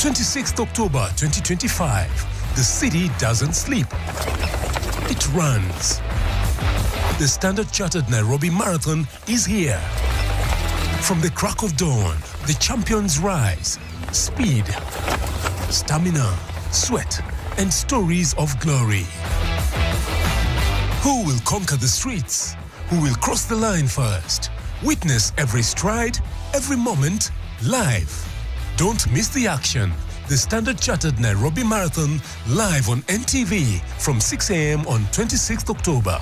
26th October 2025. The city doesn't sleep. It runs. The Standard Chartered Nairobi Marathon is here. From the crack of dawn, the champions rise. Speed, stamina, sweat, and stories of glory. Who will conquer the streets? Who will cross the line first? Witness every stride, every moment, live. Don't miss the action. The Standard Chartered Nairobi Marathon live on NTV from 6 a.m. on 26th October.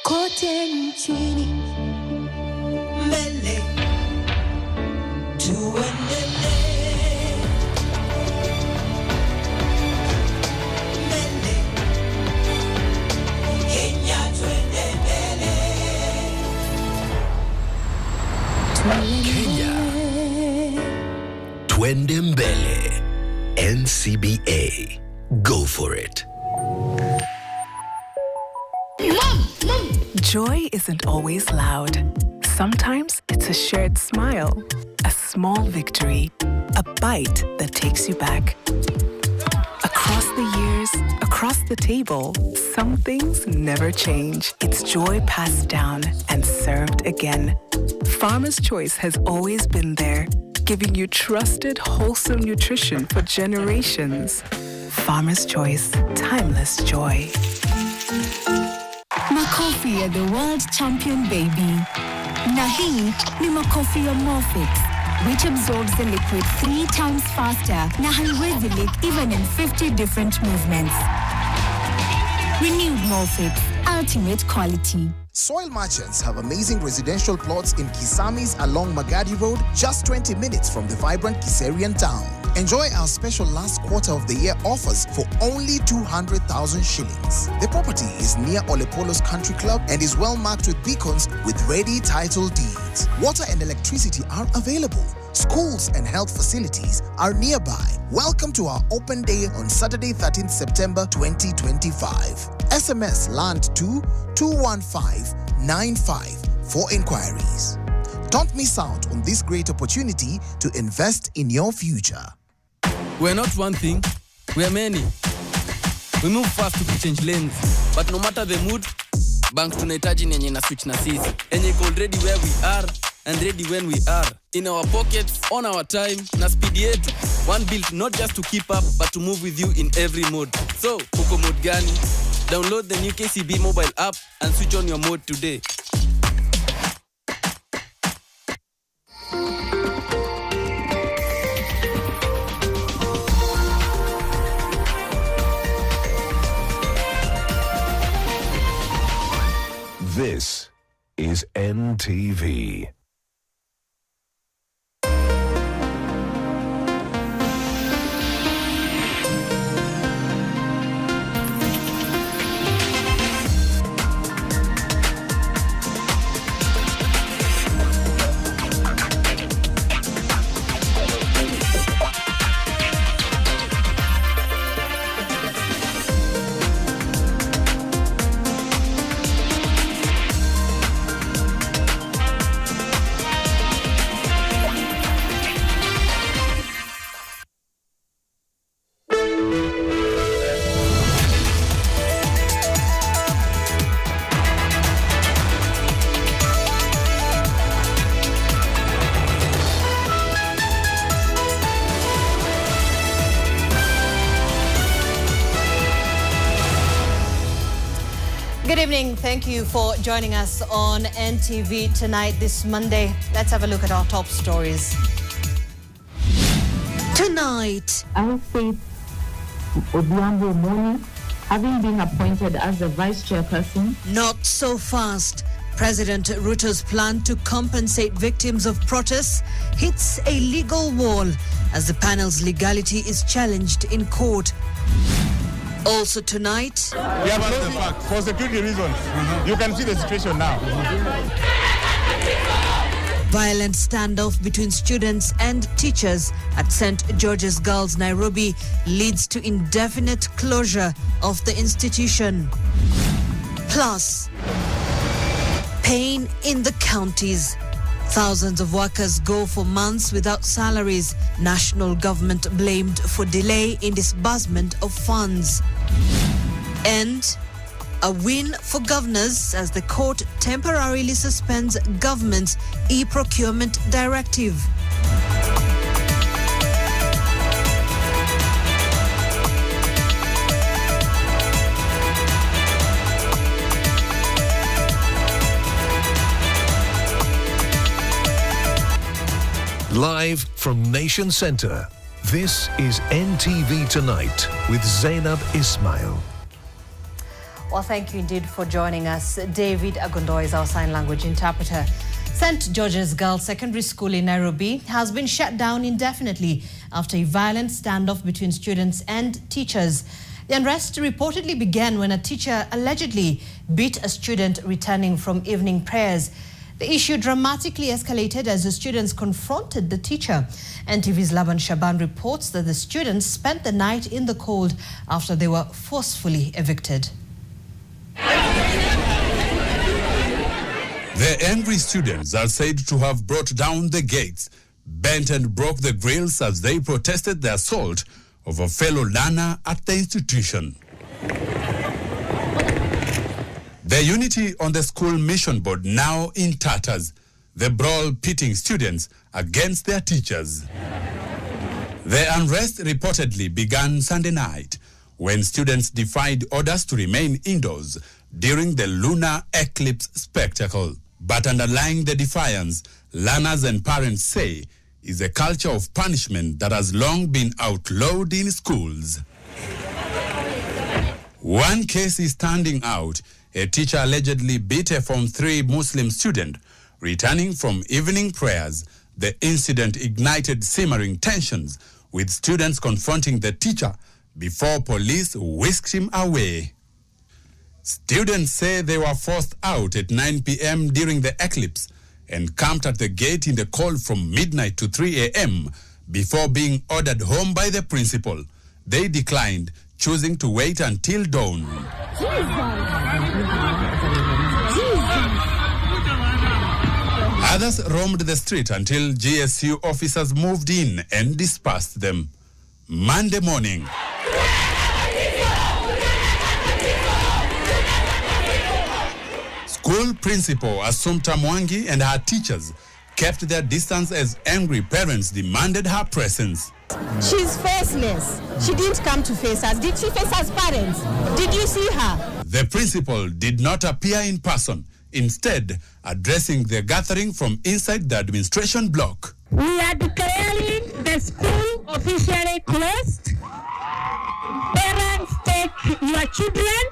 Kote nchini mbele tuendelee, mbele Kenya twende mbele, Kenya twende mbele. NCBA, go for it. Joy isn't always loud. Sometimes it's a shared smile, a small victory, a bite that takes you back. Across the years, across the table, some things never change. It's joy passed down and served again. Farmer's Choice has always been there, giving you trusted, wholesome nutrition for generations. Farmer's Choice, timeless joy. Makofi ya the world champion baby. Na hii ni makofi ya Morphix, which absorbs the liquid 3 times faster na haiwezi leak even in 50 different movements. Renewed Morphix, ultimate quality. Soil Merchants have amazing residential plots in Kisamis along Magadi Road, just 20 minutes from the vibrant Kiserian town. Enjoy our special last quarter of the year offers for only 200,000 shillings. The property is near Olepolo's Country Club and is well marked with beacons with ready title deeds. Water and electricity are available. Schools and health facilities are nearby. Welcome to our open day on Saturday, 13th September 2025. SMS LAND to 21595 for inquiries. Don't miss out on this great opportunity to invest in your future. We're not one thing, we're many. We move fast to change lanes, but no matter the mood, bank tunahitaji nenye na switch na sisi. Enye iko already where we are and ready when we are. In our pockets, on our time, na speed yetu. One built not just to keep up, but to move with you in every mode. So, uko mode gani? Download the new KCB mobile app and switch on your mode today. This is NTV. Good evening. Thank you for joining us on NTV tonight, this Monday. Let's have a look at our top stories. Tonight, I Faith Odhiambo Moni, having been appointed as the vice chairperson. Not so fast. President Ruto's plan to compensate victims of protests hits a legal wall as the panel's legality is challenged in court. Also tonight, we have lost the fact for security reasons. You can see the situation now. Violent standoff between students and teachers at St. George's Girls, Nairobi leads to indefinite closure of the institution. Plus, pain in the counties Thousands of workers go for months without salaries. National government blamed for delay in disbursement of funds. And a win for governors as the court temporarily suspends government's e-procurement directive. Live from Nation Centre, this is NTV Tonight with Zainab Ismail. Well, thank you indeed for joining us. David Agondo is our sign language interpreter. St. George's Girls Secondary School in Nairobi has been shut down indefinitely after a violent standoff between students and teachers. The unrest reportedly began when a teacher allegedly beat a student returning from evening prayers. The issue dramatically escalated as the students confronted the teacher. NTV's Laban Shaban reports that the students spent the night in the cold after they were forcefully evicted. The angry students are said to have brought down the gates, bent and broke the grills as they protested the assault of a fellow learner at the institution. The unity on the school mission board now in tatters, the brawl pitting students against their teachers. The unrest reportedly began Sunday night when students defied orders to remain indoors during the lunar eclipse spectacle. But underlying the defiance, learners and parents say, is a culture of punishment that has long been outlawed in schools. One case is standing out. A teacher allegedly beat a Form 3 Muslim student returning from evening prayers. The incident ignited simmering tensions, with students confronting the teacher before police whisked him away. Students say they were forced out at 9 p.m. during the eclipse and camped at the gate in the cold from midnight to 3 a.m. before being ordered home by the principal. They declined, choosing to wait until dawn. Others roamed the street until GSU officers moved in and dispersed them. Monday morning, school principal Assumpta Mwangi and her teachers kept their distance as angry parents demanded her presence. She's faceless. She didn't come to face us. Did she face us parents? Did you see her? The principal did not appear in person, instead addressing the gathering from inside the administration block. We are declaring the school officially closed. Parents, take your children.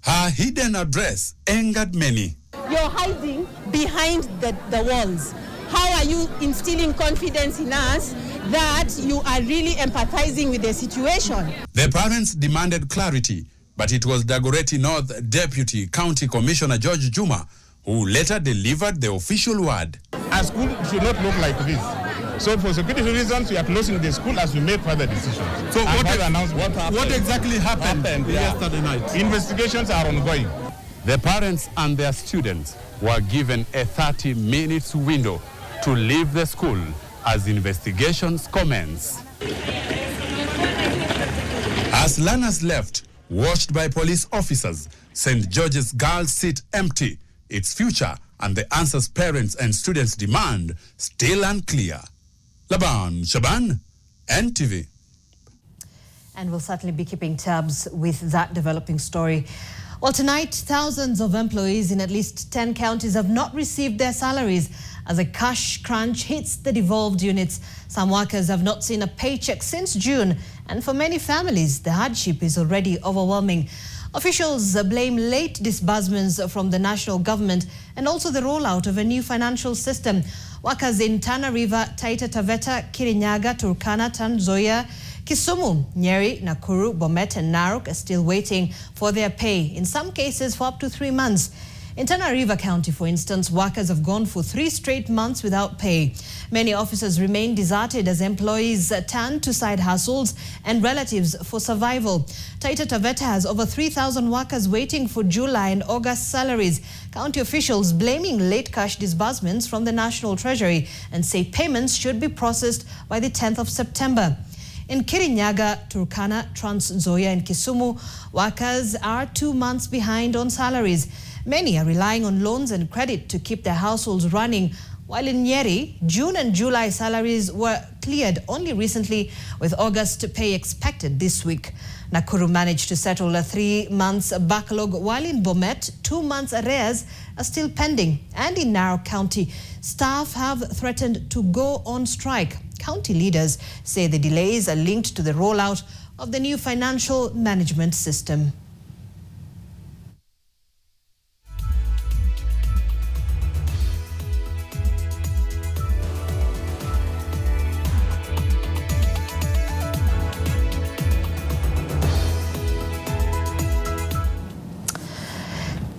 Her hidden address angered many. You're hiding behind the walls. How are you instilling confidence in us that you are really empathizing with the situation? The parents demanded clarity, but it was Dagoretti North Deputy County Commissioner George Juma who later delivered the official word. A school should not look like this. So for security reasons, we are closing the school as we make further decisions. So what exactly happened yesterday night? Investigations are ongoing. The parents and their students were given a 30 minutes window to leave the school as investigations commence. As learners left, watched by police officers, St. George's Girls sit empty. Its future and the answers parents and students demand still unclear. Laban Shaban, NTV. And we'll certainly be keeping tabs with that developing story. Well, tonight, thousands of employees in at least 10 counties have not received their salaries as a cash crunch hits the devolved units. Some workers have not seen a paycheck since June, and for many families, the hardship is already overwhelming. Officials blame late disbursements from the national government and also the rollout of a new financial system. Workers in Tana River, Taita Taveta, Kirinyaga, Turkana, Trans Nzoia, Kisumu, Nyeri, Nakuru, Bomet and Narok are still waiting for their pay, in some cases for up to 3 months. In Tana River County, for instance, workers have gone for 3 straight months without pay. Many offices remain deserted as employees turn to side hustles and relatives for survival. Taita Taveta has over 3,000 workers waiting for July and August salaries. County officials blaming late cash disbursements from the National Treasury and say payments should be processed by the 10th of September. In Kirinyaga, Turkana, Trans Nzoia and Kisumu, workers are 2 months behind on salaries. Many are relying on loans and credit to keep their households running, while in Nyeri, June and July salaries were cleared only recently, with August pay expected this week. Nakuru managed to settle a 3 months backlog, while in Bomet, 2 months arrears are still pending. And in Narok County, staff have threatened to go on strike. County leaders say the delays are linked to the rollout of the new financial management system.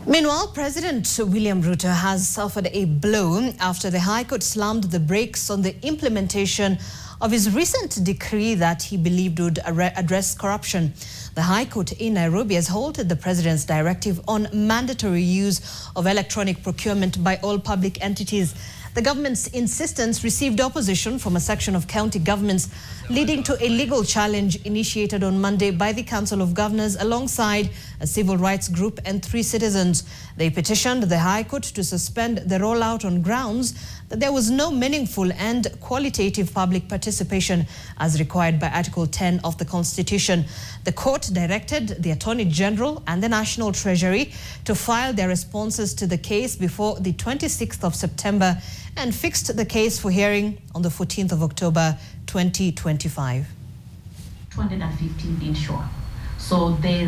Meanwhile, President William Ruto has suffered a blow after the High Court slammed the brakes on the implementation of his recent decree that he believed would address corruption. The High Court in Nairobi has halted the President's directive on mandatory use of electronic procurement by all public entities. The government's insistence received opposition from a section of county governments, leading to a legal challenge initiated on Monday by the Council of Governors alongside a civil rights group and 3 citizens. They petitioned the High Court to suspend the rollout on grounds that there was no meaningful and qualitative public participation as required by Article 10 of the Constitution. The court directed the Attorney General and the National Treasury to file their responses to the case before the 26th of September and fixed the case for hearing on the 14th of October 2025. 215 didn't show up. So they...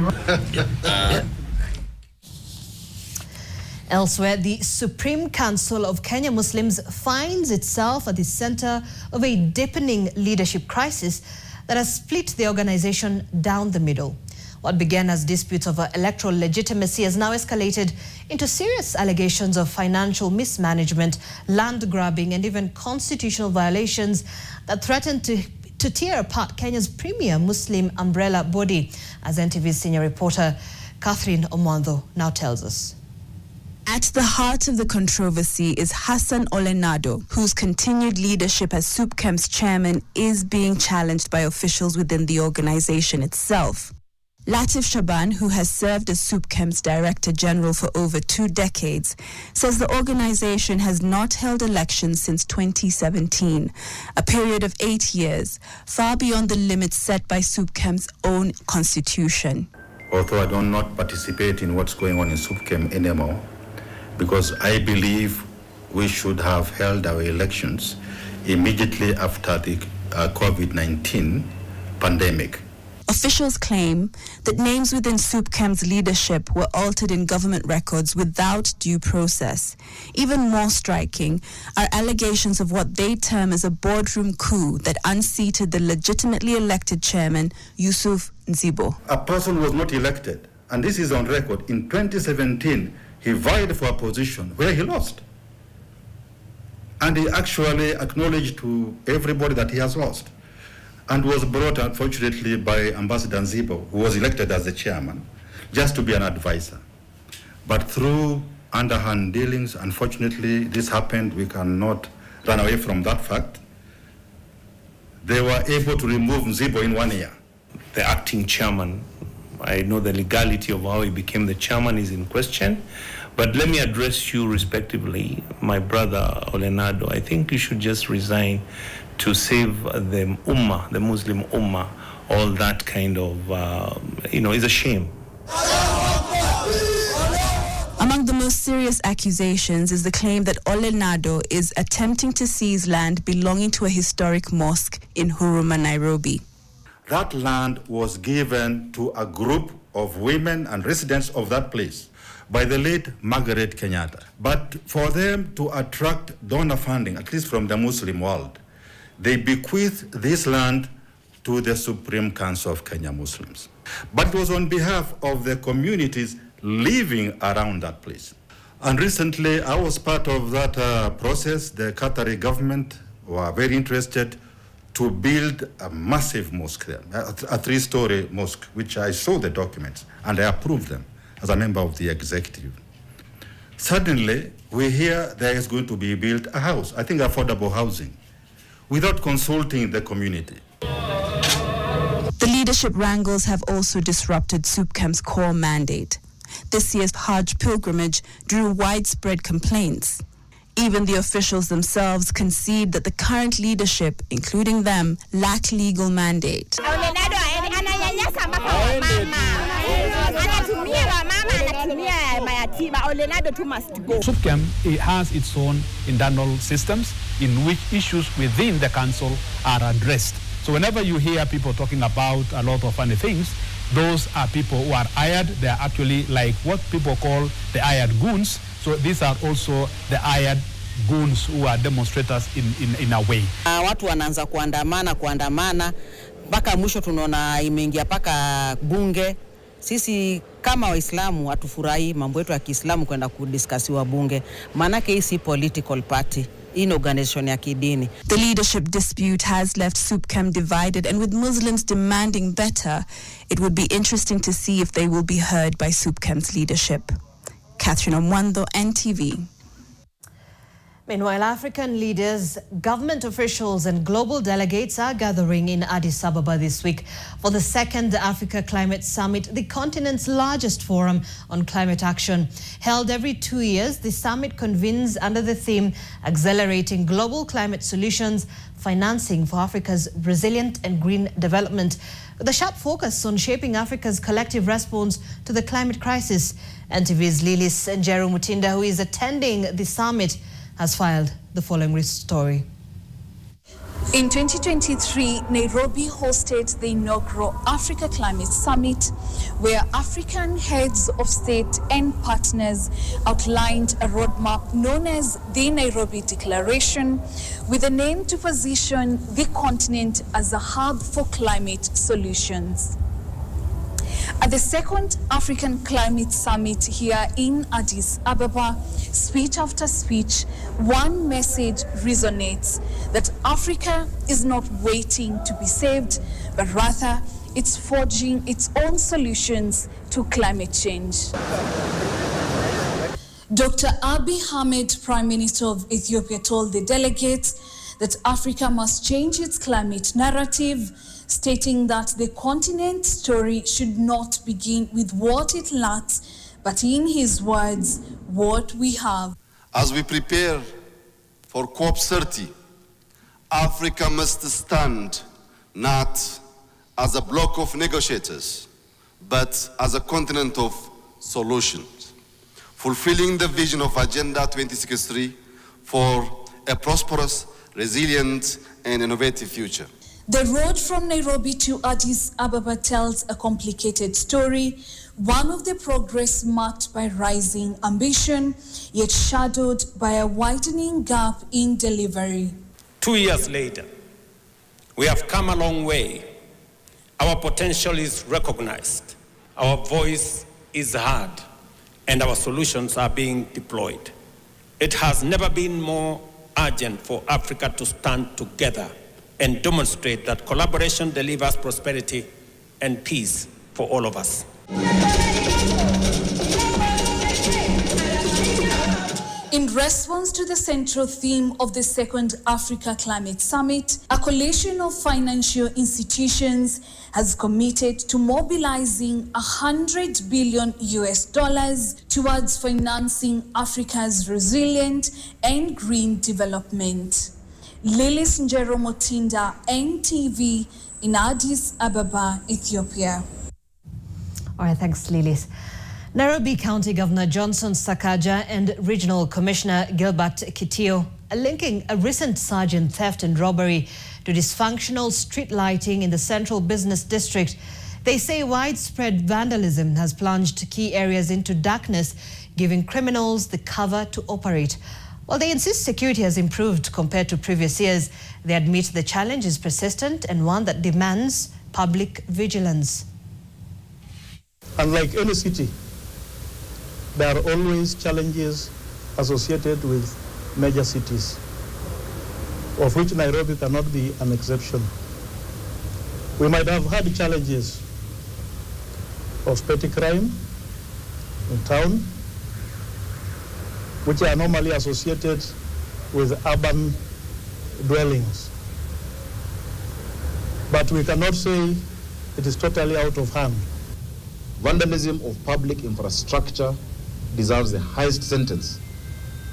Elsewhere, the Supreme Council of Kenya Muslims finds itself at the center of a deepening leadership crisis that has split the organization down the middle. What began as disputes over electoral legitimacy has now escalated into serious allegations of financial mismanagement, land grabbing, and even constitutional violations that threaten to tear apart Kenya's premier Muslim umbrella body, as NTV's senior reporter Catherine Omwando now tells us. At the heart of the controversy is Hassan Olenado, whose continued leadership as SUPKEM's chairman is being challenged by officials within the organization itself. Latif Shaban, who has served as SUPKEM's Director General for over 2 decades, says the organization has not held elections since 2017, a period of 8 years, far beyond the limits set by SUPKEM's own constitution. Although I do not participate in what's going on in SUPKEM anymore, because I believe we should have held our elections immediately after the COVID-19 pandemic. Officials claim that names within SUPKEM's leadership were altered in government records without due process. Even more striking are allegations of what they term as a boardroom coup that unseated the legitimately elected chairman, Yusuf Nzibo. A person was not elected, and this is on record. In 2017, he vied for a position where he lost. And he actually acknowledged to everybody that he has lost, and was brought, unfortunately, by Ambassador Nzibo, who was elected as the chairman, just to be an advisor. But through underhand dealings, unfortunately, this happened. We cannot run away from that fact. They were able to remove Nzibo in 1 year. The acting chairman, I know the legality of how he became the chairman is in question, but let me address you respectively, my brother Olenado. I think you should just resign to save the Ummah, the Muslim Ummah. All that kind of, is a shame. Among the most serious accusations is the claim that Olenado is attempting to seize land belonging to a historic mosque in Huruma, Nairobi. That land was given to a group of women and residents of that place by the late Margaret Kenyatta. But for them to attract donor funding, at least from the Muslim world, they bequeathed this land to the Supreme Council of Kenya Muslims. But it was on behalf of the communities living around that place. And recently, I was part of that process. The Qatari government were very interested to build a massive mosque there, a 3-story mosque, which I saw the documents, and I approved them as a member of the executive. Suddenly, we hear there is going to be built a house, I think affordable housing, without consulting the community. The leadership wrangles have also disrupted SUPKEM's core mandate. This year's Hajj pilgrimage drew widespread complaints. Even the officials themselves concede that the current leadership, including them, lack legal mandate. SUPKEM has its own internal systems in which issues within the council are addressed. So whenever you hear people talking about a lot of funny things, those are people who are hired. They are actually like what people call the hired goons. So these are also the hired goons who are demonstrators in a way. Watu wanaanza kuandamana mpaka mwisho tunaona imeingia paka bunge. Sisi kama Waislamu hatufurahi mambo yetu ya Kiislamu kwenda kudiskasiwa bunge. Manake hii si political party. In organization ya kidini. The leadership dispute has left SUPKEM divided, and with Muslims demanding better, it would be interesting to see if they will be heard by SUPKEM's leadership. Catherine Omwando, NTV. Meanwhile, African leaders, government officials and global delegates are gathering in Addis Ababa this week for the second Africa Climate Summit, the continent's largest forum on climate action. Held every 2 years, the summit convenes under the theme Accelerating Global Climate Solutions, Financing for Africa's Resilient and Green Development, with a sharp focus on shaping Africa's collective response to the climate crisis. NTV's Lilis Njeru Mutinda, who is attending the summit, has filed the following story. In 2023, Nairobi hosted the inaugural Africa Climate Summit, where African heads of state and partners outlined a roadmap known as the Nairobi Declaration, with an aim to position the continent as a hub for climate solutions. At the second African Climate Summit here in Addis Ababa, speech after speech, one message resonates: that Africa is not waiting to be saved, but rather it's forging its own solutions to climate change. Dr. Abiy Ahmed, Prime Minister of Ethiopia, told the delegates that Africa must change its climate narrative, stating that the continent's story should not begin with what it lacks, but in his words, what we have. As we prepare for COP30, Africa must stand not as a bloc of negotiators, but as a continent of solutions, fulfilling the vision of Agenda 2063 for a prosperous, resilient, and innovative future. The road from Nairobi to Addis Ababa tells a complicated story, one of the progress marked by rising ambition, yet shadowed by a widening gap in delivery. 2 years later, we have come a long way. Our potential is recognized, our voice is heard, and our solutions are being deployed. It has never been more urgent for Africa to stand together and demonstrate that collaboration delivers prosperity and peace for all of us. In response to the central theme of the second Africa Climate Summit, a coalition of financial institutions has committed to mobilizing $100 billion towards financing Africa's resilient and green development. Lilis Njeru Mutinda, NTV, in Addis Ababa, Ethiopia. All right, thanks, Lilis. Nairobi County Governor Johnson Sakaja and Regional Commissioner Gilbert Kitio are linking a recent surge in theft and robbery to dysfunctional street lighting in the central business district. They say widespread vandalism has plunged key areas into darkness, giving criminals the cover to operate. While they insist security has improved compared to previous years, they admit the challenge is persistent and one that demands public vigilance. Unlike any city, there are always challenges associated with major cities, of which Nairobi cannot be an exception. We might have had challenges of petty crime in town, which are normally associated with urban dwellings. But we cannot say it is totally out of hand. Vandalism of public infrastructure deserves the highest sentence,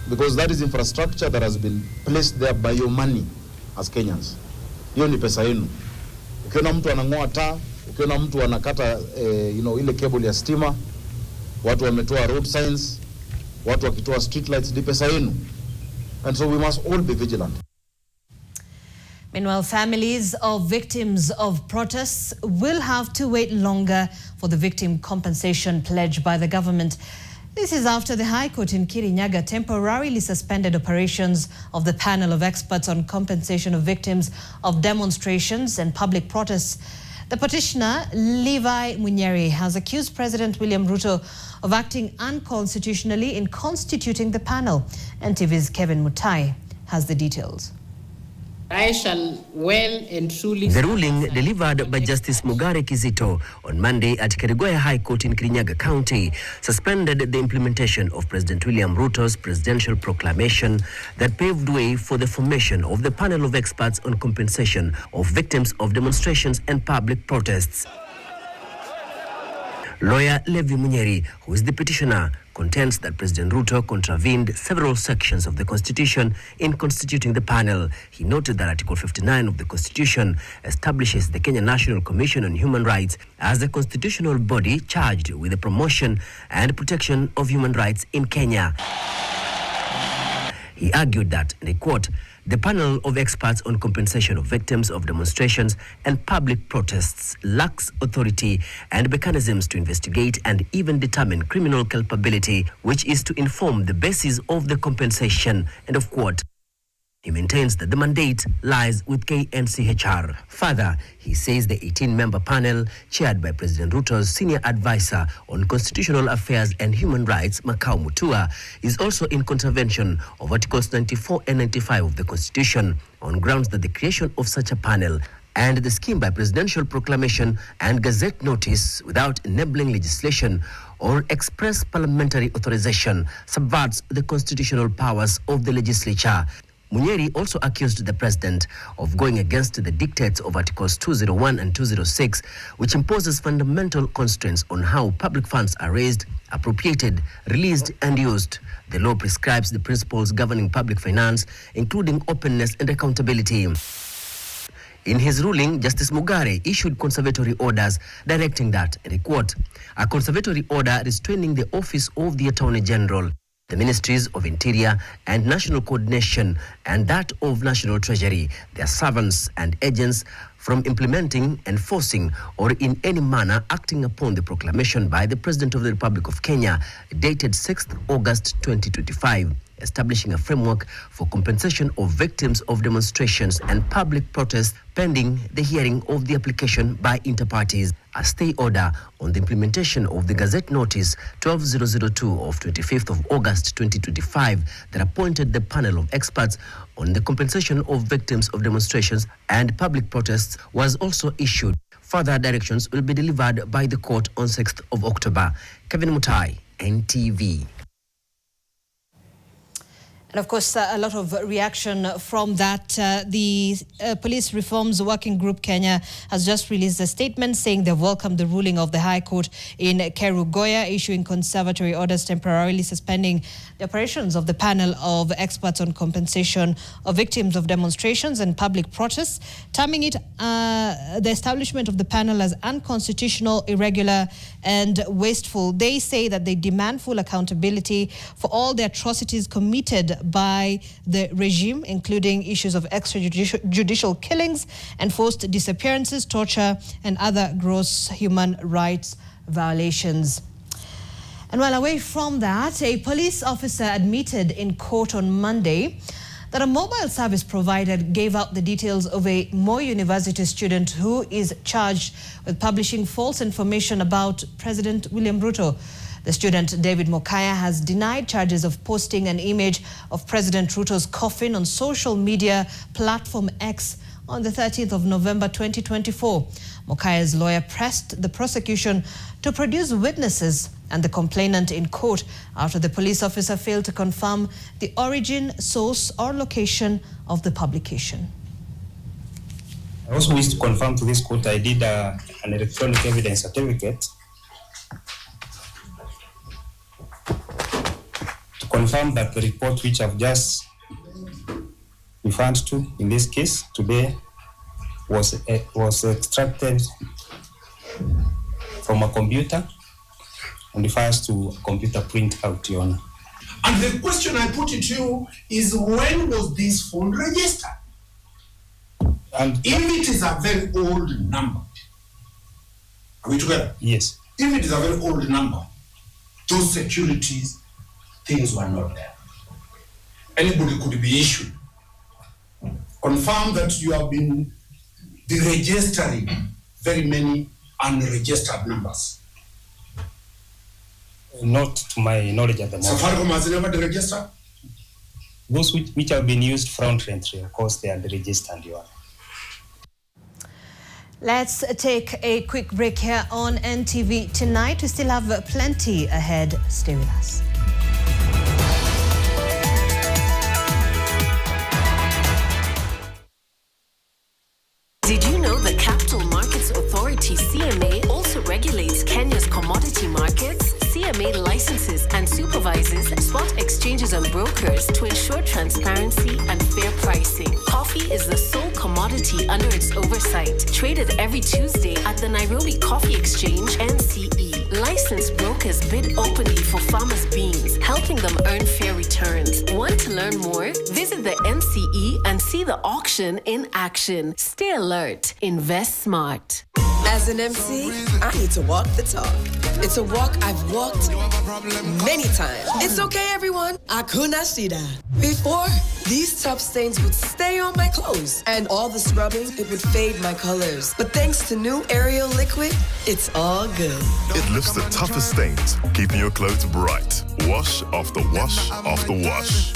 because that is infrastructure that has been placed there by your money as Kenyans. Hiyo ni pesa yenu. Ukiona mtu anang'oa taa, ukiona mtu anakata ile cable ya stima, watu wametoa road signs, watu wakitoa street lights, ni pesa yenu. And so we must all be vigilant. Meanwhile, families of victims of protests will have to wait longer for the victim compensation pledged by the government. This is after the High Court in Kirinyaga temporarily suspended operations of the panel of experts on compensation of victims of demonstrations and public protests. The petitioner, Levi Munyeri, has accused President William Ruto of acting unconstitutionally in constituting the panel. NTV's Kevin Mutai has the details. I shall well and truly... The ruling delivered by Justice Mugare Kizito on Monday at Kerugoya High Court in Kirinyaga County suspended the implementation of President William Ruto's presidential proclamation that paved way for the formation of the panel of experts on compensation of victims of demonstrations and public protests. Lawyer Levi Munyeri, who is the petitioner, contends that President Ruto contravened several sections of the Constitution in constituting the panel. He noted that Article 59 of the Constitution establishes the Kenya National Commission on Human Rights as the constitutional body charged with the promotion and protection of human rights in Kenya. He argued that, and I quote, the panel of experts on compensation of victims of demonstrations and public protests lacks authority and mechanisms to investigate and even determine criminal culpability, which is to inform the basis of the compensation, end of quote. He maintains that the mandate lies with KNCHR. Further, he says the 18-member panel, chaired by President Ruto's senior advisor on constitutional affairs and human rights, Makau Mutua, is also in contravention of Articles 94 and 95 of the Constitution on grounds that the creation of such a panel and the scheme by presidential proclamation and gazette notice without enabling legislation or express parliamentary authorization subverts the constitutional powers of the legislature. Munyeri also accused the president of going against the dictates of Articles 201 and 206, which imposes fundamental constraints on how public funds are raised, appropriated, released, and used. The law prescribes the principles governing public finance, including openness and accountability. In his ruling, Justice Mugare issued conservatory orders directing that, and I quote, a conservatory order restraining the office of the Attorney General, the Ministries of Interior and National Coordination, and that of National Treasury, their servants and agents, from implementing, enforcing, or in any manner acting upon the proclamation by the President of the Republic of Kenya, dated 6th August 2025, establishing a framework for compensation of victims of demonstrations and public protests pending the hearing of the application by interparties. A stay order on the implementation of the Gazette Notice 12002 of 25th of August 2025 that appointed the panel of experts on the compensation of victims of demonstrations and public protests was also issued. Further directions will be delivered by the court on 6th of October. Kevin Mutai, NTV. And of course, a lot of reaction from that. The Police Reforms Working Group Kenya has just released a statement saying they welcome the ruling of the High Court in Kerugoya, issuing conservatory orders temporarily suspending the operations of the panel of experts on compensation of victims of demonstrations and public protests, terming it the establishment of the panel as unconstitutional, irregular, and wasteful. They say that they demand full accountability for all the atrocities committed by the regime, including issues of extrajudicial killings, enforced disappearances, torture, and other gross human rights violations. And while away from that, a police officer admitted in court on Monday that a mobile service provider gave out the details of a Moi University student who is charged with publishing false information about President William Ruto. The student, David Mokaya, has denied charges of posting an image of President Ruto's coffin on social media platform X on the 30th of November 2024. Mokaya's lawyer pressed the prosecution to produce witnesses and the complainant in court after the police officer failed to confirm the origin, source or location of the publication. I also wish to confirm to this court I did an electronic evidence certificate to confirm that the report which I've just referred to in this case today was extracted from a computer and refers to a computer printout, Your Honor. And the question I put it to you is, when was this phone registered? And if it is a very old number, are we together? Yes. If it is a very old number, those securities things were not there. Anybody could be issued. Confirm that you have been deregistering very many unregistered numbers. Not to my knowledge at the moment. Safaricom has never deregistered? Those which have been used fraudulently, of course, they are deregistered, Your Honor. Let's take a quick break here on NTV Tonight. We still have plenty ahead. Stay with us. Did you know the Capital Markets Authority, CMA, also regulates Kenya's commodity markets? CMA licenses and supervises spot exchanges and brokers to ensure transparency and fair pricing. Coffee is the sole commodity under its oversight, traded every Tuesday at the Nairobi Coffee Exchange, NCE. Licensed brokers bid openly for farmers' beans, helping them earn fair returns. Want to learn more? Visit the NCE and see the auction in action. Stay alert. Invest smart. As an MC, I need to walk the talk. It's a walk I've walked many times. It's okay, everyone. Hakuna shida. Before, these tough stains would stay on my clothes, and all the scrubbing, it would fade my colors. But thanks to new Ariel liquid, it's all good. It lifts the toughest stains, keeping your clothes bright. Wash after wash after wash.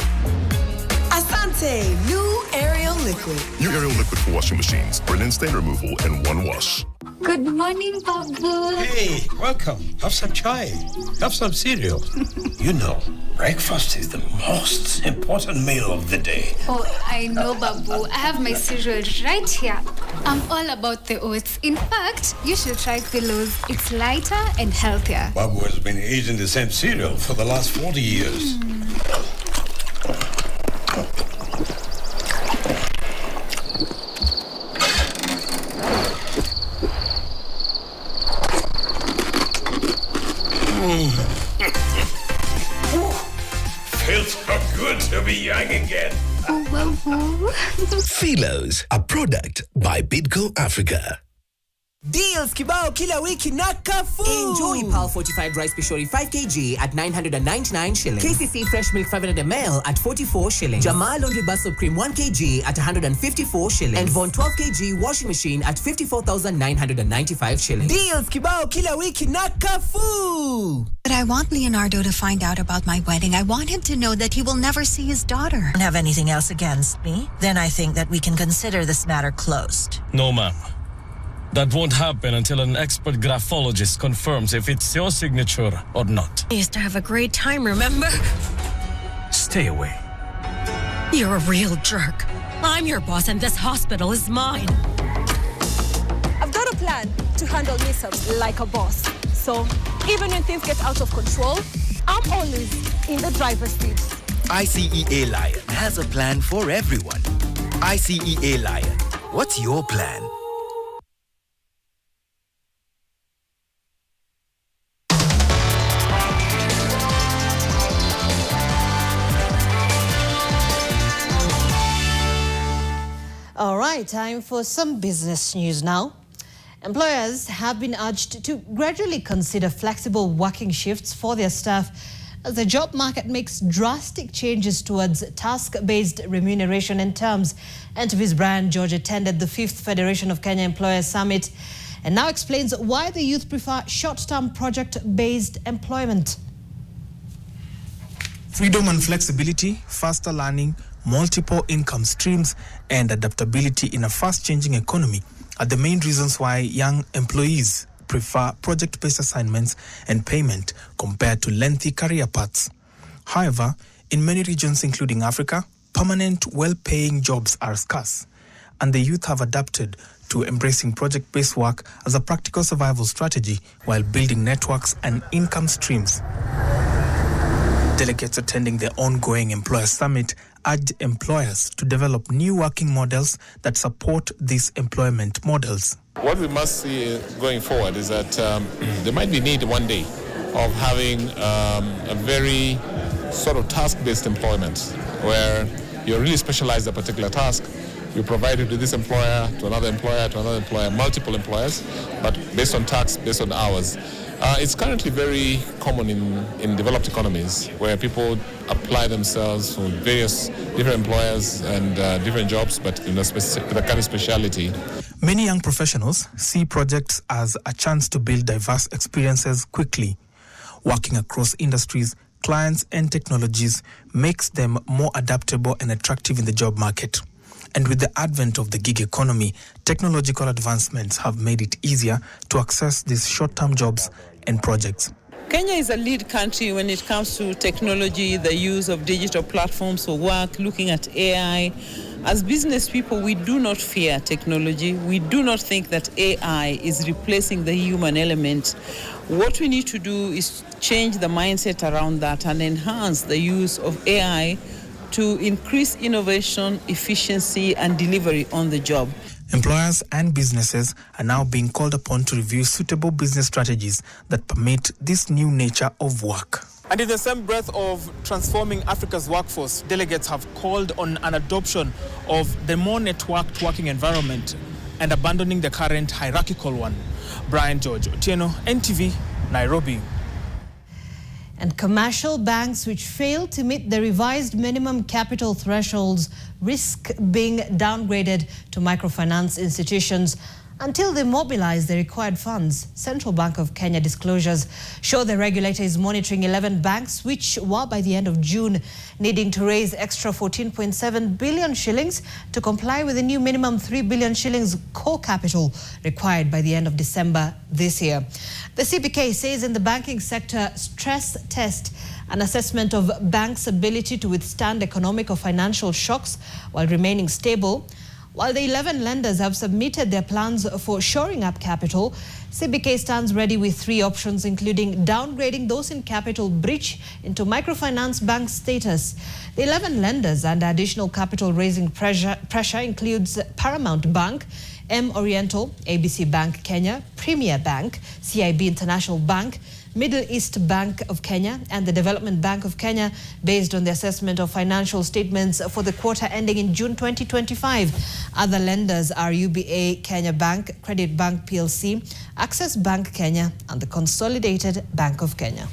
Asante, new Ariel liquid. New Ariel liquid for washing machines. Brilliant stain removal in one wash. Good morning, Babu. Hey, welcome. Have some chai. Have some cereal. You know, breakfast is the most important meal of the day. Oh, I know, Babu. I have my cereal right here. I'm all about the oats. In fact, you should try Pillows. It's lighter and healthier. Babu has been eating the same cereal for the last 40 years. Feels so good to be young again. Oh, Babu. Philos, a product by Bidco Africa. Deals kibao kila wiki na Carrefour. Enjoy Pal Fortified Rice Pishori 5 kg at 999 shillings. KCC Fresh Milk 500 ml at 44 shillings. Jamal Laundry Bar Soap Cream 1 kg at 154 shillings. And Von 12 kg washing machine at 54,995 shillings. Deals kibao kila wiki na Carrefour. But I want Leonardo to find out about my wedding. I want him to know that he will never see his daughter. Don't have anything else against me? Then I think that we can consider this matter closed. No, ma'am. That won't happen until an expert graphologist confirms if it's your signature or not. We used to have a great time, remember? Stay away. You're a real jerk. I'm your boss and this hospital is mine. I've got a plan to handle mishaps like a boss. So even when things get out of control, I'm always in the driver's seat. ICEA Lion has a plan for everyone. ICEA Lion, what's your plan? All right, time for some business news now. Employers have been urged to gradually consider flexible working shifts for their staff as the job market makes drastic changes towards task-based remuneration and terms. NTV's Brian George attended the 5th Federation of Kenya Employers Summit and now explains why the youth prefer short-term project-based employment. Freedom and flexibility, faster learning, multiple income streams, and adaptability in a fast-changing economy are the main reasons why young employees prefer project-based assignments and payment compared to lengthy career paths. However, in many regions, including Africa, permanent, well-paying jobs are scarce, and the youth have adapted to embracing project-based work as a practical survival strategy while building networks and income streams. Delegates attending the ongoing Employer Summit urged employers to develop new working models that support these employment models. What we must see going forward is that there might be need one day of having a very sort of task-based employment where you're really specialized in a particular task. You provide it to this employer, to another employer, multiple employers, but based on tasks, based on hours. It's currently very common in developed economies where people apply themselves for various different employers and different jobs, but in a kind of speciality. Many young professionals see projects as a chance to build diverse experiences quickly. Working across industries, clients, and technologies makes them more adaptable and attractive in the job market. And with the advent of the gig economy, technological advancements have made it easier to access these short-term jobs and projects. Kenya is a lead country when it comes to technology, the use of digital platforms for work, looking at AI. As business people, we do not fear technology. We do not think that AI is replacing the human element. What we need to do is change the mindset around that and enhance the use of AI to increase innovation, efficiency, and delivery on the job. Employers and businesses are now being called upon to review suitable business strategies that permit this new nature of work. And in the same breath of transforming Africa's workforce, delegates have called on an adoption of the more networked working environment and abandoning the current hierarchical one. Brian George Otieno, NTV, Nairobi. And commercial banks which fail to meet the revised minimum capital thresholds risk being downgraded to microfinance institutions until they mobilize the required funds. Central Bank of Kenya disclosures show the regulator is monitoring 11 banks which were by the end of June needing to raise extra 14.7 billion shillings to comply with the new minimum 3 billion shillings core capital required by the end of December this year. The CBK says in the banking sector stress test an assessment of banks' ability to withstand economic or financial shocks while remaining stable. While the 11 lenders have submitted their plans for shoring up capital, CBK stands ready with 3 options, including downgrading those in capital breach into microfinance bank status. The 11 lenders under additional capital raising pressure includes Paramount Bank, M Oriental, ABC Bank Kenya, Premier Bank, CIB International Bank, Middle East Bank of Kenya and the Development Bank of Kenya, based on the assessment of financial statements for the quarter ending in June 2025. Other lenders are UBA Kenya Bank, Credit Bank PLC, Access Bank Kenya and the Consolidated Bank of Kenya.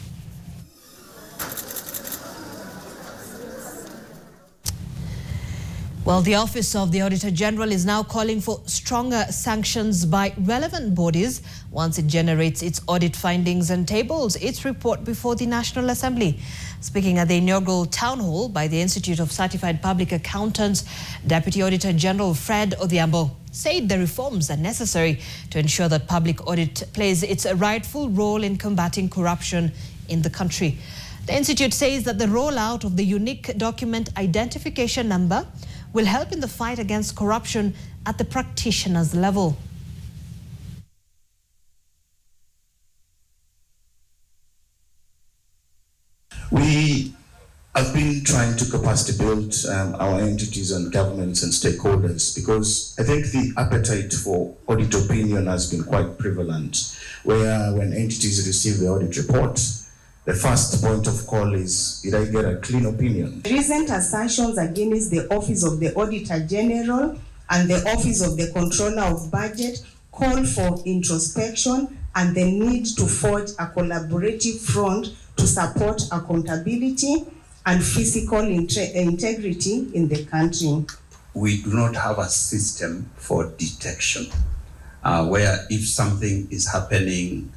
Well, the Office of the Auditor General is now calling for stronger sanctions by relevant bodies once it generates its audit findings and tables its report before the National Assembly. Speaking at the inaugural town hall by the Institute of Certified Public Accountants, Deputy Auditor General Fred Odhiambo said the reforms are necessary to ensure that public audit plays its rightful role in combating corruption in the country. The Institute says that the rollout of the unique document identification number will help in the fight against corruption at the practitioners level. We have been trying to capacity build our entities and governments and stakeholders because I think the appetite for audit opinion has been quite prevalent, where when entities receive the audit report, the first point of call is, did I get a clean opinion? Recent assertions against the Office of the Auditor General and the Office of the Controller of Budget call for introspection and the need to forge a collaborative front to support accountability and physical integrity in the country. We do not have a system for detection. where if something is happening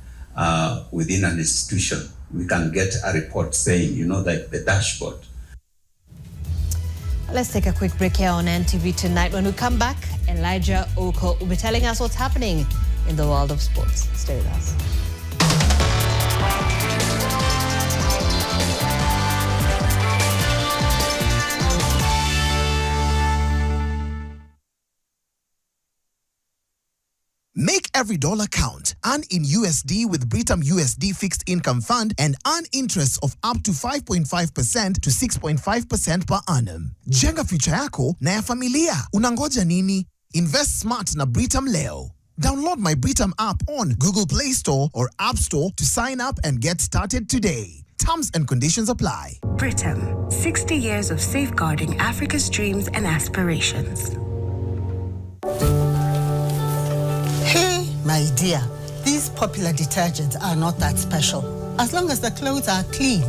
within an institution, we can get a report saying, like the dashboard. Let's take a quick break here on NTV Tonight. When we come back, Elijah Oko will be telling us what's happening in the world of sports. Stay with us. Make every dollar count. Earn in USD with Britam USD Fixed Income Fund and earn interest of up to 5.5% to 6.5% per annum. Jenga future yako na ya familia. Unangoja nini? Invest smart na Britam leo. Download my Britam app on Google Play Store or App Store to sign up and get started today. Terms and conditions apply. Britam, 60 years of safeguarding Africa's dreams and aspirations. Hey, my dear, these popular detergents are not that special. As long as the clothes are clean,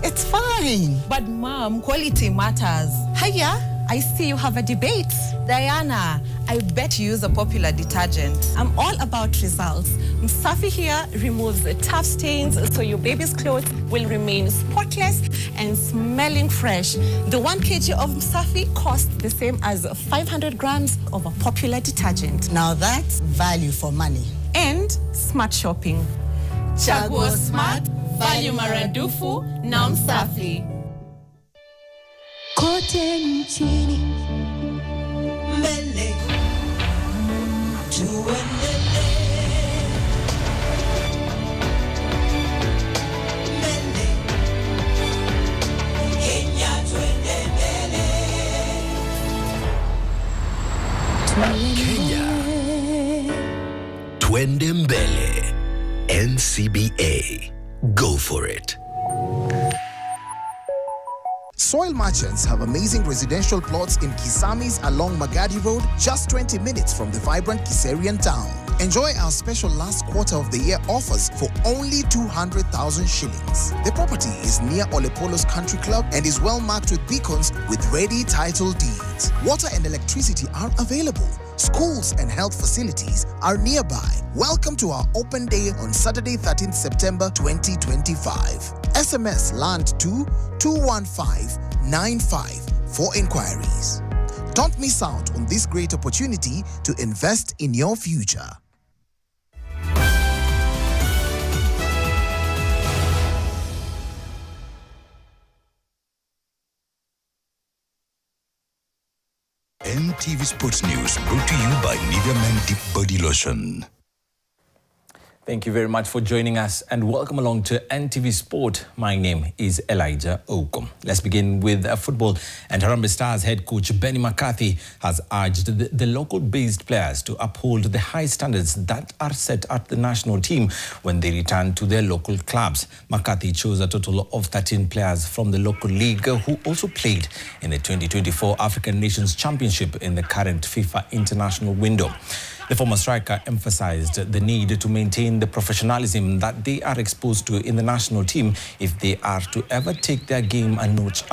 it's fine. But Mom, quality matters. Hiya, I see you have a debate. Diana, I bet you use a popular detergent. I'm all about results. Msafi here removes the tough stains so your baby's clothes will remain spotless and smelling fresh. The 1 kg of Msafi costs the same as 500 grams of a popular detergent. Now that's value for money. And smart shopping. Chagua smart, value maradufu, na Msafi. Kote nchini mbele tuendelee, mbele Kenya twende mbele, Kenya twende mbele. NCBA, go for it. Soil Merchants have amazing residential plots in Kisamis along Magadi Road, just 20 minutes from the vibrant Kiserian town. Enjoy our special last quarter of the year offers for only 200,000 shillings. The property is near Olepolos Country Club and is well marked with beacons with ready title deeds. Water and electricity are available. Schools and health facilities are nearby. Welcome to our open day on Saturday, 13th September 2025. SMS LAND to 21595 for inquiries. Don't miss out on this great opportunity to invest in your future. NTV Sports News brought to you by Nivea Men Deep Body Lotion. Thank you very much for joining us and welcome along to NTV Sport. My name is Elijah Oko. Let's begin with football. And Harambee Stars head coach Benny McCarthy has urged the local-based players to uphold the high standards that are set at the national team when they return to their local clubs. McCarthy chose a total of 13 players from the local league who also played in the 2024 African Nations Championship in the current FIFA international window. The former striker emphasized the need to maintain the professionalism that they are exposed to in the national team if they are to ever take their game a notch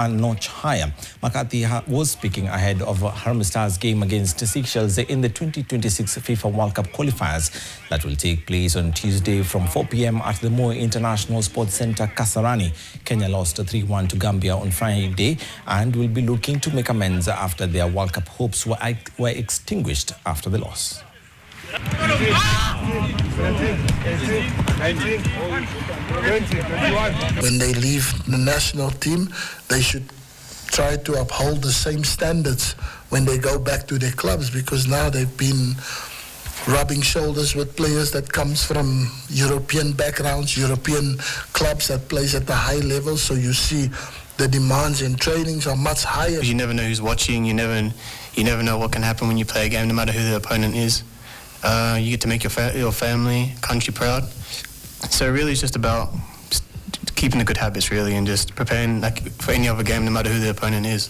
higher. McCarthy was speaking ahead of Harambee Stars' game against Seychelles in the 2026 FIFA World Cup qualifiers that will take place on Tuesday from 4 p.m. at the Moi International Sports Centre, Kasarani. Kenya lost 3-1 to Gambia on Friday and will be looking to make amends after their World Cup hopes were extinguished after the loss. When they leave the national team, they should try to uphold the same standards when they go back to their clubs, because now they've been rubbing shoulders with players that comes from European backgrounds, European clubs that plays at the high level. So you see the demands in trainings are much higher. You never know who's watching. You never know what can happen when you play a game, no matter who the opponent is. You get to make your family, country proud. So really it's just about keeping the good habits, really, and just preparing for any other game, no matter who the opponent is.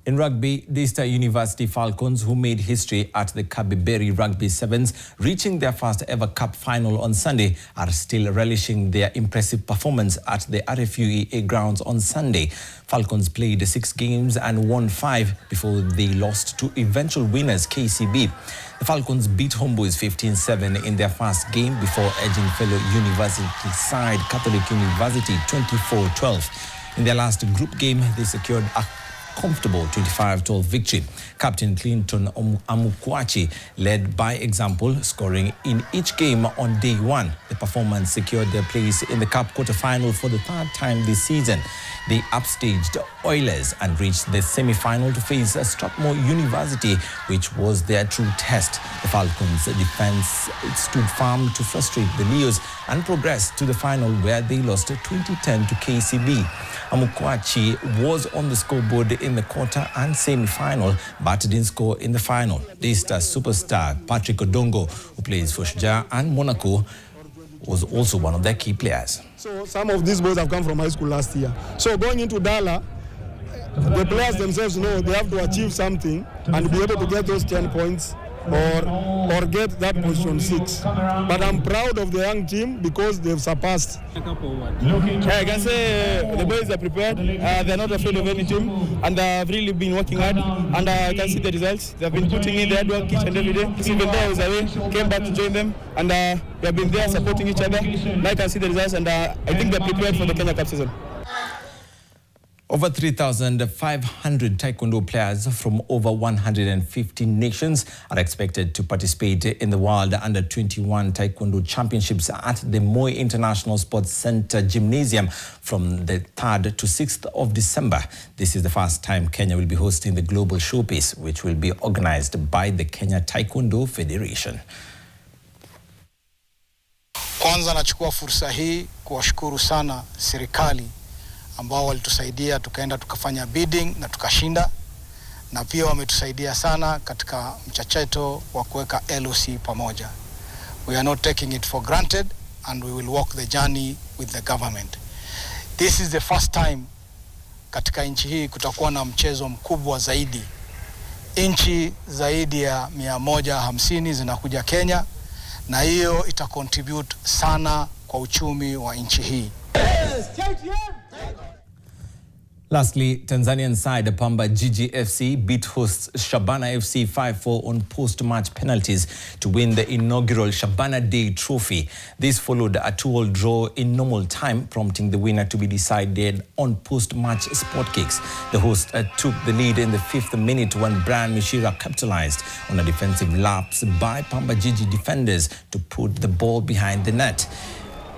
In rugby, Daystar University Falcons, who made history at the Kabiberi Rugby Sevens, reaching their first ever cup final on Sunday, are still relishing their impressive performance at the RFUEA grounds on Sunday. Falcons played 6 games and won 5 before they lost to eventual winners KCB. The Falcons beat Homeboys 15-7 in their first game before edging fellow university side Catholic University 24-12. In their last group game, they secured a comfortable 25-12 victory. Captain Clinton Amukwachi led by example, scoring in each game on day 1. The performance secured their place in the Cup quarter-final for the 3rd time this season. They upstaged Oilers and reached the semi-final to face Strathmore University, which was their true test. The Falcons' defense stood firm to frustrate the Leos and progressed to the final, where they lost 20-10 to KCB. Amukwachi was on the scoreboard in the quarter and semi-final, but didn't score in the final. Daystar superstar Patrick Odongo, who plays for Shujaa and Monaco, was also one of their key players. So some of these boys have come from high school last year. So going into Dala, the players themselves know they have to achieve something and be able to get those 10 points or get that position 6. But I'm proud of the young team because they've surpassed. I can say the boys are prepared. They're not afraid of any team, and they've really been working hard. And I can see the results. They've been putting in their hard work each and every day. Even though I was away, came back to join them, and we have been there supporting each other. Now I can see the results, and I think they're prepared for the Kenya Cup season. Over 3,500 Taekwondo players from over 150 nations are expected to participate in the World Under-21 Taekwondo Championships at the Moi International Sports Center Gymnasium from the 3rd to 6th of December. This is the first time Kenya will be hosting the global showpiece, which will be organized by the Kenya Taekwondo Federation. Kwanza nachukua fursa hii kuwashukuru sana serikali ambao walitusaidia tukaenda tukafanya bidding na tukashinda, na pia wametusaidia sana katika mchacheto wa kuweka LOC pamoja. We are not taking it for granted and we will walk the journey with the government. This is the first time katika nchi hii kutakuwa na mchezo mkubwa zaidi. Nchi zaidi ya 150 zinakuja Kenya, na hiyo itacontribute sana kwa uchumi wa nchi hii. Lastly, Tanzanian side Pamba Jiji FC beat hosts Shabana FC 5-4 on post-match penalties to win the inaugural Shabana Day trophy. This followed a 2-2 draw in normal time, prompting the winner to be decided on post-match sport kicks. The host took the lead in the 5th minute when Brian Mishira capitalized on a defensive lapse by Pamba Jiji defenders to put the ball behind the net.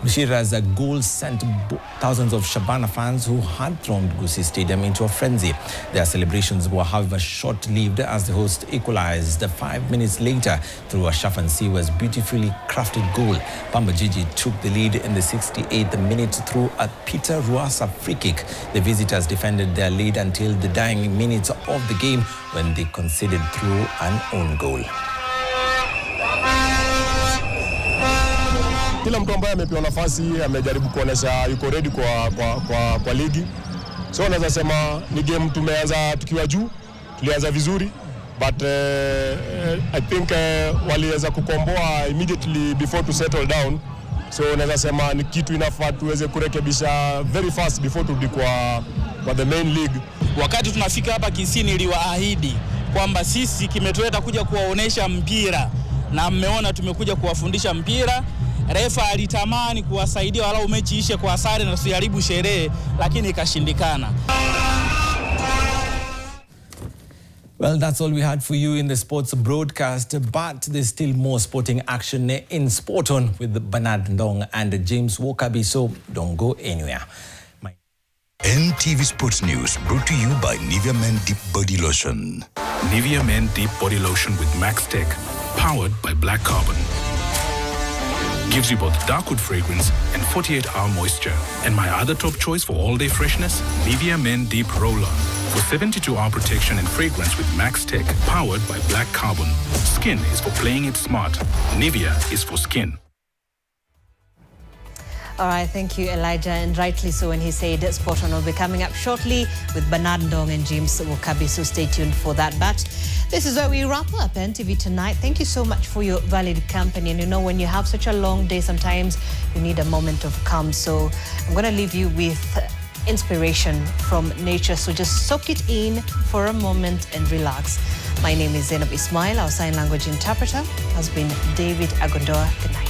Mishira's goal sent thousands of Shabana fans who had thronged Gusii Stadium into a frenzy. Their celebrations were, however, short-lived as the host equalized 5 minutes later through a Shafan Siwa's beautifully crafted goal. Pamba Jiji took the lead in the 68th minute through a Peter Ruasa free kick. The visitors defended their lead until the dying minutes of the game when they conceded through an own goal. Kila mtu ambaye amepewa nafasi amejaribu kuonesha yuko ready kwa ligi. So naweza sema ni game tumeanza tukiwa juu, tulianza vizuri, but I think waliweza kukomboa immediately before to settle down. So naweza sema ni kitu inafaa tuweze kurekebisha very fast before turudi kwa the main league. Wakati tunafika hapa Kisii niliwaahidi kwamba sisi kimetuleta kuja kuwaonesha mpira, na mmeona tumekuja kuwafundisha mpira. Refa alitamani kuwasaidia walau mechi ishe kwa sare na tusiharibu sherehe, lakini ikashindikana. Well, that's all we had for you in the sports broadcast, but there's still more sporting action in Sport On with Bernard Ndong and James Wokabi, so don't go anywhere. NTV Sports News brought to you by Nivea Men Deep Body Lotion. Nivea Men Deep Body Lotion with Max Tech, powered by Black Carbon. Gives you both darkwood fragrance and 48-hour moisture. And my other top choice for all-day freshness, Nivea Men Deep Roll-On. For 72-hour protection and fragrance with Max Tech, powered by Black Carbon. Skin is for playing it smart. Nivea is for skin. All right, thank you, Elijah, and rightly so when he said sport on will be coming up shortly with Bernard Ndong and James Wokabi, so stay tuned for that. But this is where we wrap up NTV tonight. Thank you so much for your valid company. And you know, when you have such a long day, sometimes you need a moment of calm. So I'm going to leave you with inspiration from nature. So just soak it in for a moment and relax. My name is Zainab Ismail. Our sign language interpreter has been David Agondoa. Good night.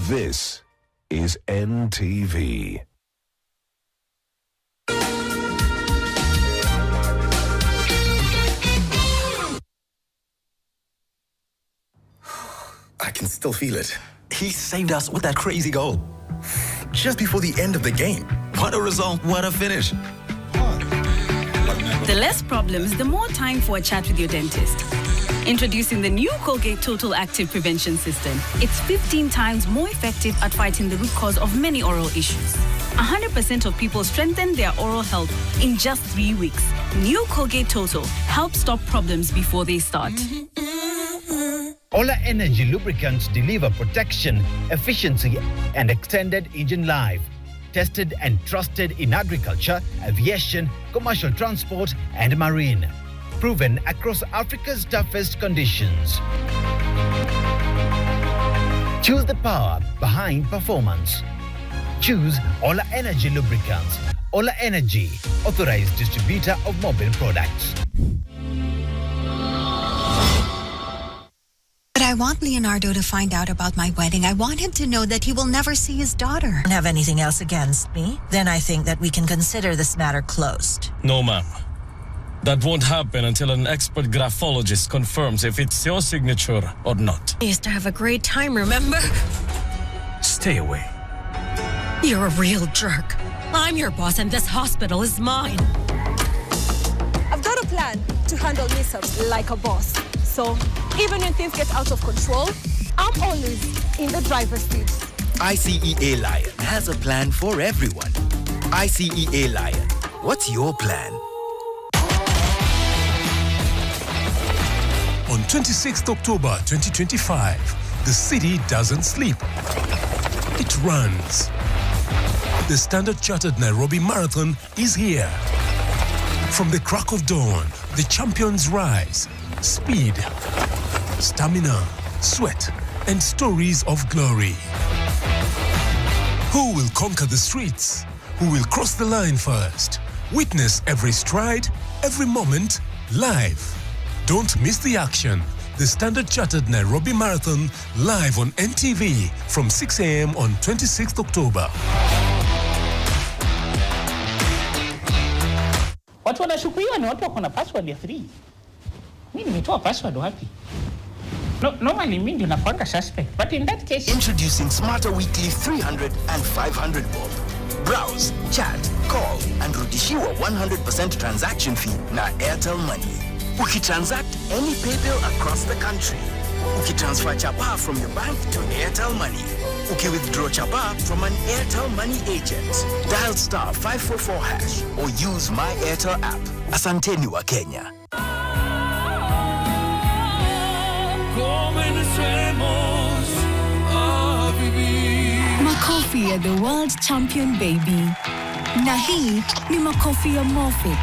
This is NTV. I can still feel it. He saved us with that crazy goal. Just before the end of the game. What a result, what a finish. The less problems, the more time for a chat with your dentist. Introducing the new Colgate Total Active Prevention System. It's 15 times more effective at fighting the root cause of many oral issues. 100% of people strengthen their oral health in just 3 weeks. New Colgate Total helps stop problems before they start. Ola Energy lubricants deliver protection, efficiency, and extended engine life. Tested and trusted in agriculture, aviation, commercial transport, and marine. Proven across Africa's toughest conditions. Choose the power behind performance. Choose Ola Energy lubricants. Ola Energy, authorized distributor of mobile products. But I want Leonardo to find out about my wedding. I want him to know that he will never see his daughter. Don't have anything else against me? Then I think that we can consider this matter closed. No, ma'am. That won't happen until an expert graphologist confirms if it's your signature or not. I used to have a great time, remember? Stay away. You're a real jerk. I'm your boss and this hospital is mine. I've got a plan to handle mishaps like a boss. So, even when things get out of control, I'm always in the driver's seat. ICEA Lion has a plan for everyone. ICEA Lion, what's your plan? On 26th October 2025, the city doesn't sleep. It runs. The Standard Chartered Nairobi Marathon is here. From the crack of dawn, the champions rise. Speed, stamina, sweat, and stories of glory. Who will conquer the streets? Who will cross the line first? Witness every stride, every moment, live. Don't miss the action. The Standard Chartered Nairobi Marathon live on NTV from 6 a.m. on 26th October. Watu wanashukiwa ni watu wako na password ya 3. Mimi nimetoa password wapi? Normally mimi ndio nakuanga suspect, but in that case... Introducing Smarter Weekly 300 and 500 bob. Browse, chat, call, and rudishiwa 100% transaction fee na Airtel Money. Ukitransact any pay bill across the country. Ukitransfer chapa from your bank to Airtel Money. Uki-withdraw chapa from an Airtel Money agent. Dial star 544 hash or use My Airtel app. Asanteni wa Kenya. Makofi ya the world champion baby. Na hii ni makofi ya Morphix,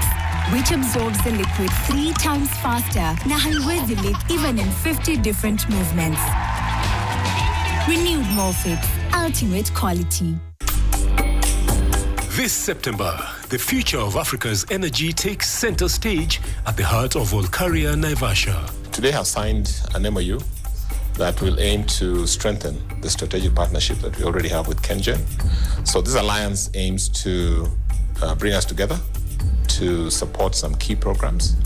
which absorbs the liquid 3 times faster na haiwezi leak even in 50 different movements. Renewed Morphix, ultimate quality. This September, the future of Africa's energy takes center stage at the heart of Volcaria Naivasha. today have signed an MOU that will aim to strengthen the strategic partnership that we already have with KenGen. So this alliance aims to bring us together to support some key programs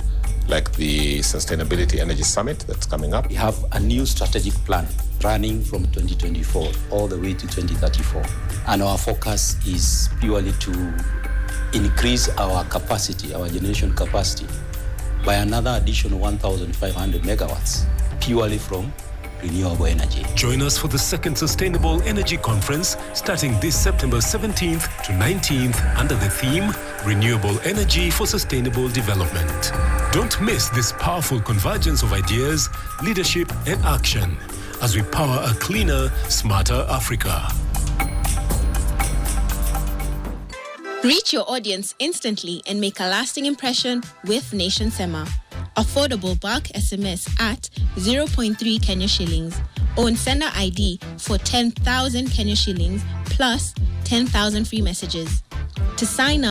like the Sustainability Energy Summit that's coming up. We have a new strategic plan running from 2024 all the way to 2034. And our focus is purely to increase our capacity, our generation capacity, by another additional 1,500 megawatts, purely from renewable energy. Join us for the second Sustainable Energy Conference starting this September 17th to 19th under the theme Renewable Energy for Sustainable Development. Don't miss this powerful convergence of ideas, leadership and action as we power a cleaner, smarter Africa. Reach your audience instantly and make a lasting impression with Nation Sema. Affordable bulk SMS at 0.3 Kenya shillings. Own sender ID for 10,000 Kenya shillings plus 10,000 free messages. To sign up,